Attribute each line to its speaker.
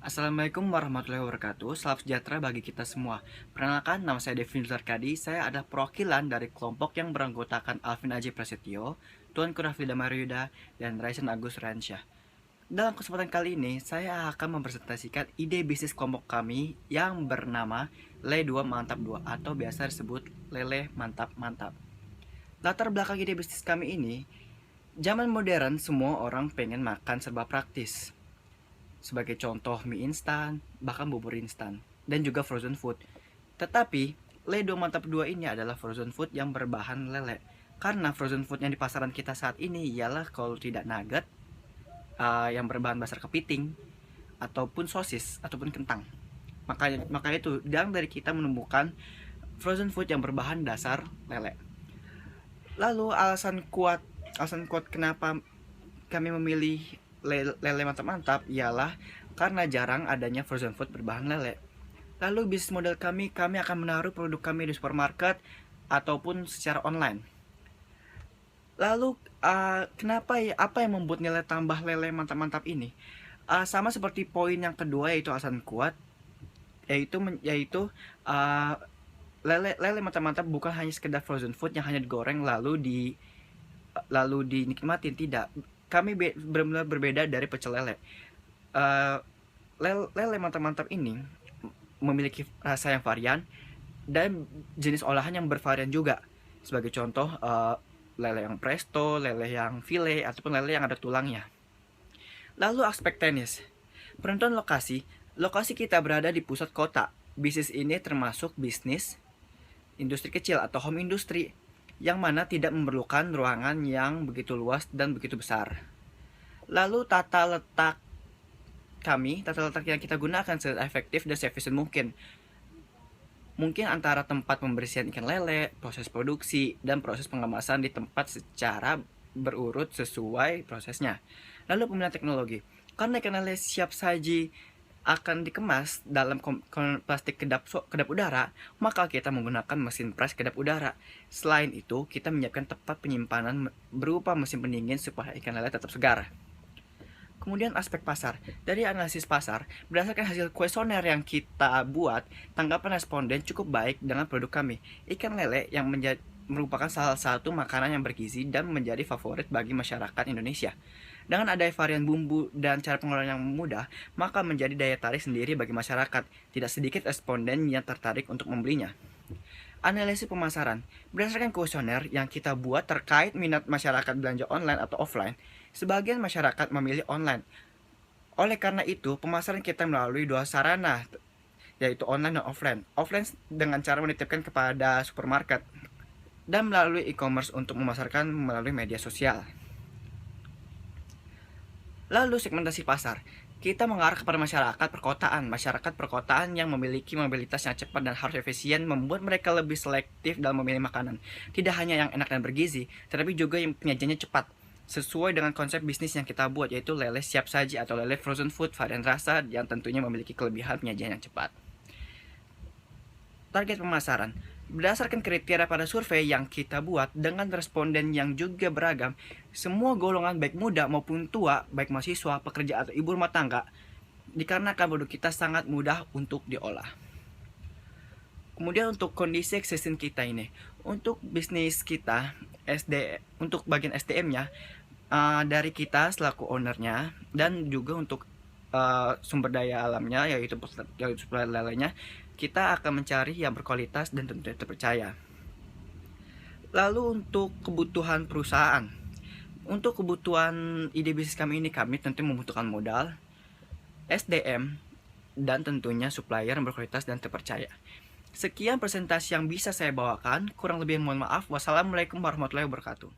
Speaker 1: Assalamualaikum warahmatullahi wabarakatuh. Salam sejahtera bagi kita semua. Perkenalkan, nama saya Devin Zarkadi. Saya adalah perwakilan dari kelompok yang beranggotakan Alvin Aji Prasetyo, Tuanku Rafida Mariuda, dan Raisan Agus Ransyah. Dalam kesempatan kali ini, saya akan mempresentasikan ide bisnis kelompok kami yang bernama Le2 Mantap 2 atau biasa disebut Lele Mantap Mantap. Latar belakang ide bisnis kami ini, zaman modern semua orang pengen makan serba praktis. Sebagai contoh mie instan, bahkan bubur instan, dan juga frozen food. Tetapi, Le2 Mantap 2 ini adalah frozen food yang berbahan lele. Karena frozen food yang di pasaran kita saat ini ialah kalau tidak nugget, yang berbahan dasar kepiting, ataupun sosis, ataupun kentang. Maka itu, dari kita menemukan frozen food yang berbahan dasar lele. Lalu alasan kuat kenapa kami memilih lele mantap-mantap ialah karena jarang adanya frozen food berbahan lele. Lalu bisnis model kami akan menaruh produk kami di supermarket ataupun secara online. Lalu apa yang membuat nilai tambah lele mantap-mantap ini? Sama seperti poin yang kedua, yaitu alasan kuat, yaitu lele mantap-mantap bukan hanya sekedar frozen food yang hanya digoreng lalu dinikmatin. Tidak, kami benar-benar berbeda dari pecel lele. Lele mantap-mantap ini memiliki rasa yang varian dan jenis olahan yang bervarian juga. Sebagai contoh, lele yang presto, lele yang file, ataupun lele yang ada tulangnya. Lalu aspek teknis. Penentuan lokasi kita berada di pusat kota. Bisnis ini termasuk bisnis industri kecil atau home industry, yang mana tidak memerlukan ruangan yang begitu luas dan begitu besar. Lalu tata letak yang kita gunakan se-efektif dan se-efisien mungkin. Mungkin antara tempat pembersihan ikan lele, proses produksi, dan proses pengemasan di tempat secara berurut sesuai prosesnya. Lalu pemilihan teknologi. Karena ikan lele siap saji akan dikemas dalam plastik kedap udara, maka kita menggunakan mesin pres kedap udara. Selain itu, kita menyiapkan tempat penyimpanan berupa mesin pendingin supaya ikan lele tetap segar. Kemudian aspek pasar. Dari analisis pasar, berdasarkan hasil kuesioner yang kita buat, tanggapan responden cukup baik dengan produk kami. Ikan lele yang merupakan salah satu makanan yang bergizi dan menjadi favorit bagi masyarakat Indonesia. Dengan adanya varian bumbu dan cara pengolahan yang mudah, maka menjadi daya tarik sendiri bagi masyarakat. Tidak sedikit responden yang tertarik untuk membelinya. Analisis pemasaran. Berdasarkan kuesioner yang kita buat terkait minat masyarakat belanja online atau offline, sebagian masyarakat memilih online. Oleh karena itu, pemasaran kita melalui dua sarana, yaitu online dan offline. Offline dengan cara menitipkan kepada supermarket, dan melalui e-commerce untuk memasarkan melalui media sosial. Lalu segmentasi pasar. Kita mengarah kepada masyarakat perkotaan yang memiliki mobilitas yang cepat dan harus efisien, membuat mereka lebih selektif dalam memilih makanan. Tidak hanya yang enak dan bergizi, tetapi juga yang penyajiannya cepat, sesuai dengan konsep bisnis yang kita buat, yaitu lele siap saji atau lele frozen food varian rasa yang tentunya memiliki kelebihan penyajian yang cepat. Target pemasaran. Berdasarkan kriteria pada survei yang kita buat dengan responden yang juga beragam, semua golongan baik muda maupun tua, baik mahasiswa, pekerja atau ibu rumah tangga, dikarenakan produk kita sangat mudah untuk diolah. Kemudian untuk kondisi existing kita ini, untuk bisnis kita, untuk bagian SDM-nya, dari kita selaku ownernya, dan juga untuk sumber daya alamnya, yaitu supply lelenya, kita akan mencari yang berkualitas dan tentunya terpercaya. Lalu untuk kebutuhan perusahaan, untuk kebutuhan ide bisnis kami ini, kami tentu membutuhkan modal, SDM, dan tentunya supplier yang berkualitas dan terpercaya. Sekian presentasi yang bisa saya bawakan, kurang lebih mohon maaf. Wassalamualaikum warahmatullahi wabarakatuh.